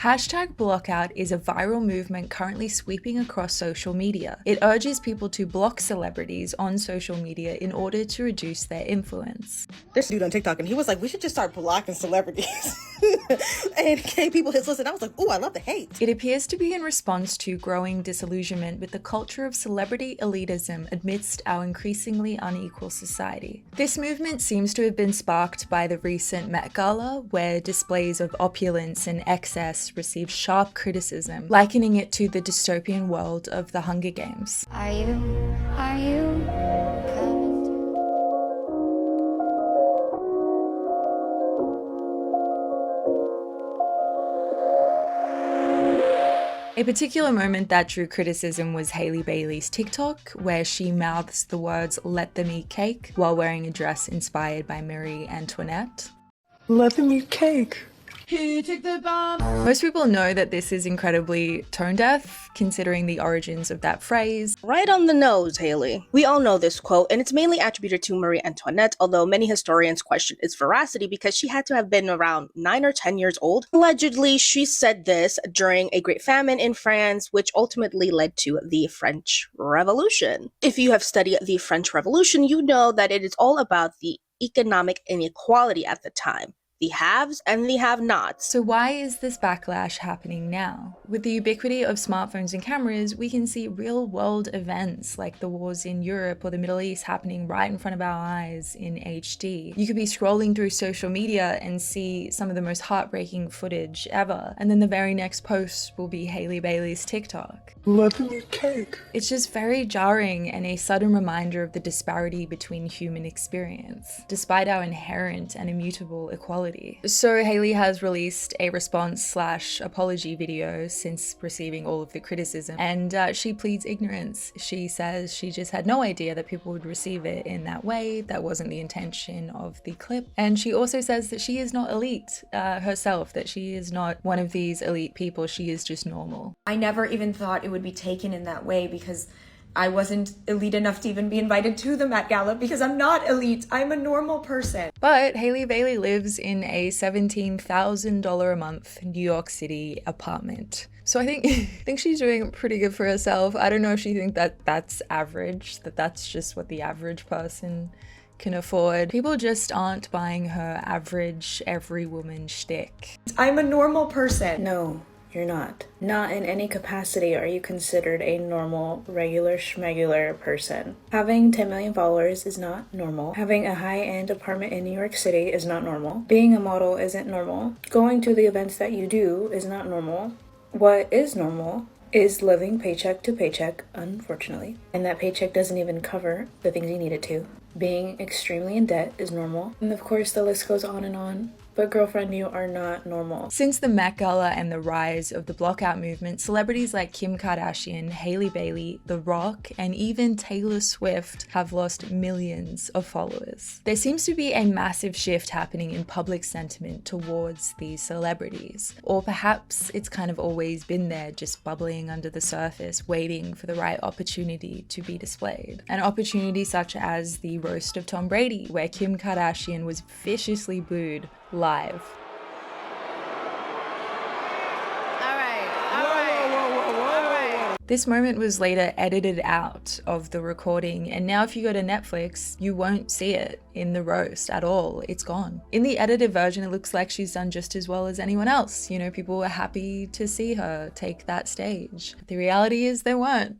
Hashtag blockout is a viral movement currently sweeping across social media. It urges people to block celebrities on social media in order to reduce their influence. This dude on TikTok, and he was like, we should just start blocking celebrities. And gave people his list, and I was like, ooh, I love the hate. It appears to be in response to growing disillusionment with the culture of celebrity elitism amidst our increasingly unequal society. This movement seems to have been sparked by the recent Met Gala, where displays of opulence and excess received sharp criticism, likening it to the dystopian world of the Hunger Games. Are you coming? A particular moment that drew criticism was Haleyy Baylee's TikTok, where she mouths the words "let them eat cake" while wearing a dress inspired by Marie Antoinette. Let them eat cake. Most people know that this is incredibly tone deaf, considering the origins of that phrase. Right on the nose, Haley. We all know this quote, and it's mainly attributed to Marie Antoinette, although many historians question its veracity because she had to have been around 9 or 10 years old. Allegedly, she said this during a great famine in France, which ultimately led to the French Revolution. If you have studied the French Revolution, you know that it is all about the economic inequality at the time. The haves and the have-nots. So why is this backlash happening now? With the ubiquity of smartphones and cameras, we can see real-world events like the wars in Europe or the Middle East happening right in front of our eyes in HD. You could be scrolling through social media and see some of the most heartbreaking footage ever, and then the very next post will be Haleyy Baylee's TikTok. Let them eat cake. It's just very jarring and a sudden reminder of the disparity between human experience, despite our inherent and immutable equality. So Haleyy has released a response/apology video since receiving all of the criticism, and she pleads ignorance. She says she just had no idea that people would receive it in that way. That wasn't the intention of the clip. And she also says that she is not elite herself, that she is not one of these elite people. She is just normal. I never even thought it would be taken in that way because I wasn't elite enough to even be invited to the Met Gala because I'm not elite. I'm a normal person. But Haleyy Baylee lives in a $17,000 a month New York City apartment. So I think she's doing pretty good for herself. I don't know if she thinks that that's average, that that's just what the average person can afford. People just aren't buying her average every woman shtick. I'm a normal person. No. You're not. Not in any capacity are you considered a normal, regular, schmegular person. Having 10 million followers is not normal. Having a high-end apartment in New York City is not normal. Being a model isn't normal. Going to the events that you do is not normal. What is normal is living paycheck to paycheck, unfortunately. And that paycheck doesn't even cover the things you need it to. Being extremely in debt is normal. And of course, the list goes on and on. But girlfriend, you are not normal. Since the Met Gala and the rise of the blockout movement, celebrities like Kim Kardashian, Haleyy Baylee, The Rock, and even Taylor Swift have lost millions of followers. There seems to be a massive shift happening in public sentiment towards these celebrities. Or perhaps it's kind of always been there, just bubbling under the surface, waiting for the right opportunity to be displayed. An opportunity such as the roast of Tom Brady, where Kim Kardashian was viciously booed live. This moment was later edited out of the recording, and now if you go to Netflix, you won't see it in the roast at all. It's gone. In the edited version, it looks like she's done just as well as anyone else. You know, people were happy to see her take that stage. The reality is they weren't.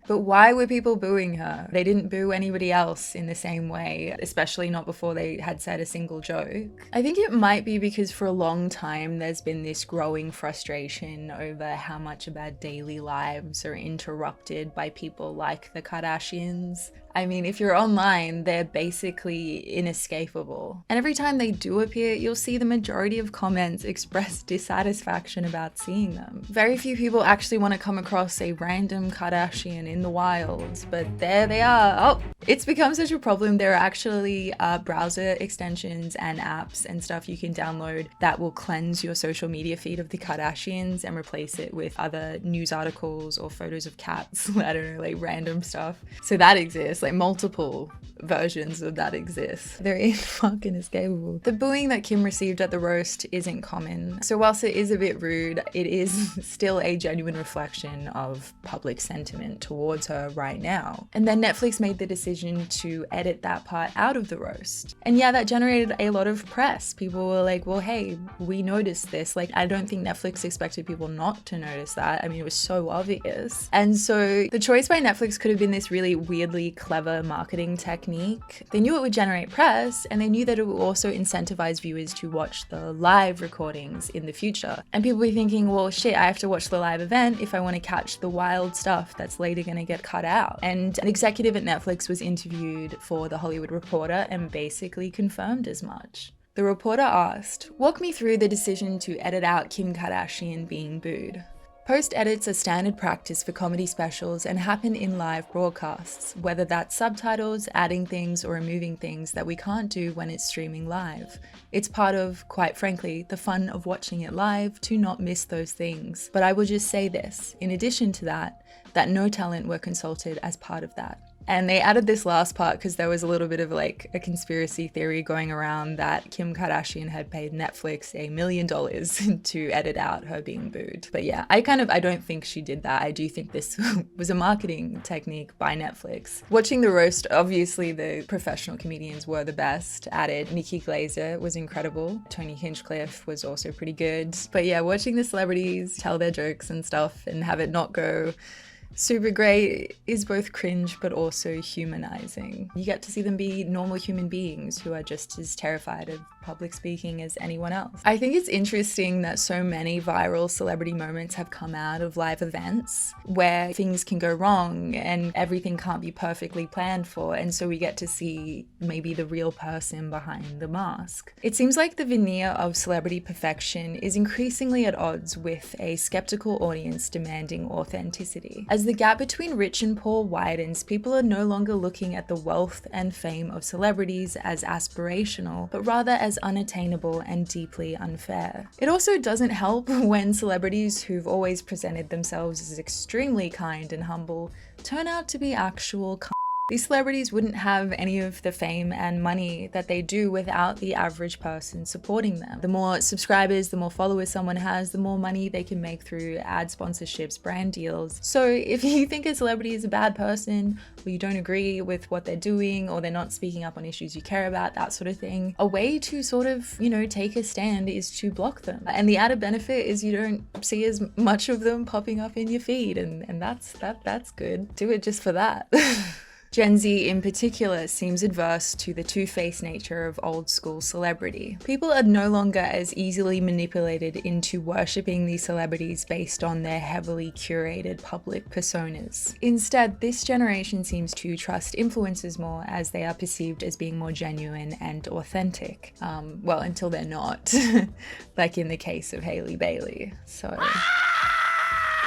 But why were people booing her? They didn't boo anybody else in the same way, especially not before they had said a single joke. I think it might be because for a long time there's been this growing frustration over how much of our daily lives are interrupted by people like the Kardashians. I mean, if you're online, they're basically inescapable. And every time they do appear, you'll see the majority of comments express dissatisfaction about seeing them. Very few people actually want to come across a random Kardashian in the wild, but there they are. Oh, it's become such a problem. There are actually browser extensions and apps and stuff you can download that will cleanse your social media feed of the Kardashians and replace it with other news articles or photos of cats. I don't know, like random stuff. So that exists. guess like multiple versions of that exist. They're fucking inescapable. The booing that Kim received at the roast isn't common. So whilst it is a bit rude, it is still a genuine reflection of public sentiment towards her right now. And then Netflix made the decision to edit that part out of the roast. And yeah, that generated a lot of press. People were like, well, hey, we noticed this. Like, I don't think Netflix expected people not to notice that. I mean, it was so obvious. And so the choice by Netflix could have been this really weirdly clever marketing technique. They knew it would generate press, and they knew that it would also incentivize viewers to watch the live recordings in the future. And people were thinking, well, shit, I have to watch the live event if I want to catch the wild stuff that's later going to get cut out. And an executive at Netflix was interviewed for The Hollywood Reporter and basically confirmed as much. The reporter asked, "Walk me through the decision to edit out Kim Kardashian being booed." Post-edits are standard practice for comedy specials and happen in live broadcasts, whether that's subtitles, adding things, or removing things that we can't do when it's streaming live. It's part of, quite frankly, the fun of watching it live to not miss those things. But I will just say this, in addition to that no talent were consulted as part of that. And they added this last part because there was a little bit of like a conspiracy theory going around that Kim Kardashian had paid Netflix $1 million to edit out her being booed. But yeah, I don't think she did that. I do think this was a marketing technique by Netflix. Watching the roast, obviously the professional comedians were the best at it. Nikki Glaser was incredible. Tony Hinchcliffe was also pretty good. But yeah, watching the celebrities tell their jokes and stuff and have it not go super great is both cringe but also humanizing. You get to see them be normal human beings who are just as terrified of public speaking as anyone else. I think it's interesting that so many viral celebrity moments have come out of live events where things can go wrong and everything can't be perfectly planned for, and so we get to see maybe the real person behind the mask. It seems like the veneer of celebrity perfection is increasingly at odds with a skeptical audience demanding authenticity. As the gap between rich and poor widens, people are no longer looking at the wealth and fame of celebrities as aspirational, but rather as unattainable and deeply unfair. It also doesn't help when celebrities who've always presented themselves as extremely kind and humble turn out to be actual These celebrities wouldn't have any of the fame and money that they do without the average person supporting them. The more subscribers, the more followers someone has, the more money they can make through ad sponsorships, brand deals. So if you think a celebrity is a bad person, or you don't agree with what they're doing, or they're not speaking up on issues you care about, that sort of thing, a way to sort of, take a stand is to block them. And the added benefit is you don't see as much of them popping up in your feed, and that's good. Do it just for that. Gen Z in particular seems adverse to the two-faced nature of old school celebrity. People are no longer as easily manipulated into worshipping these celebrities based on their heavily curated public personas. Instead, this generation seems to trust influencers more as they are perceived as being more genuine and authentic. Well, until they're not, like in the case of Haleyy Baylee. So.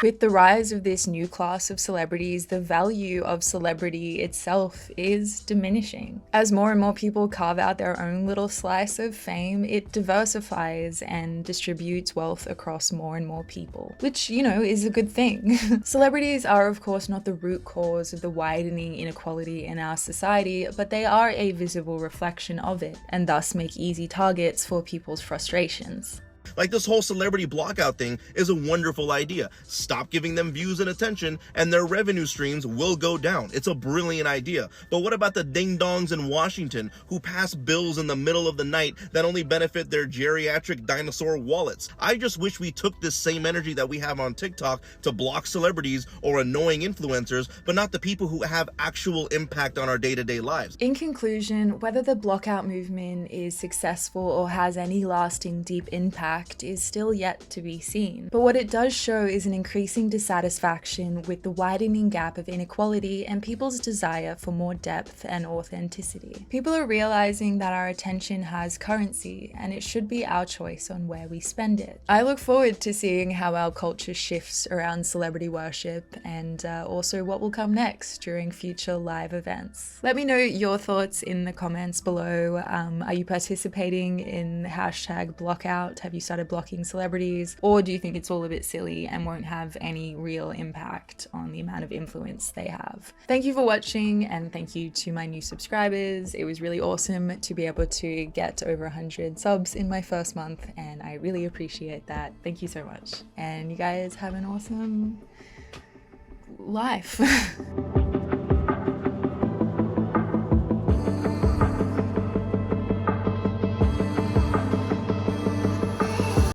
With the rise of this new class of celebrities, the value of celebrity itself is diminishing. As more and more people carve out their own little slice of fame, it diversifies and distributes wealth across more and more people, which, is a good thing. Celebrities are, of course, not the root cause of the widening inequality in our society, but they are a visible reflection of it, and thus make easy targets for people's frustrations. Like, this whole celebrity blockout thing is a wonderful idea. Stop giving them views and attention and their revenue streams will go down. It's a brilliant idea. But what about the ding-dongs in Washington who pass bills in the middle of the night that only benefit their geriatric dinosaur wallets? I just wish we took this same energy that we have on TikTok to block celebrities or annoying influencers, but not the people who have actual impact on our day-to-day lives. In conclusion, whether the blockout movement is successful or has any lasting deep impact is still yet to be seen. But what it does show is an increasing dissatisfaction with the widening gap of inequality and people's desire for more depth and authenticity. People are realizing that our attention has currency and it should be our choice on where we spend it. I look forward to seeing how our culture shifts around celebrity worship and also what will come next during future live events. Let me know your thoughts in the comments below. Are you participating in #blockout? Have you started blocking celebrities? Or do you think it's all a bit silly and won't have any real impact on the amount of influence they have? Thank you for watching, and thank you to my new subscribers. It was really awesome to be able to get over 100 subs in my first month, and I really appreciate that. Thank you so much. And you guys have an awesome life.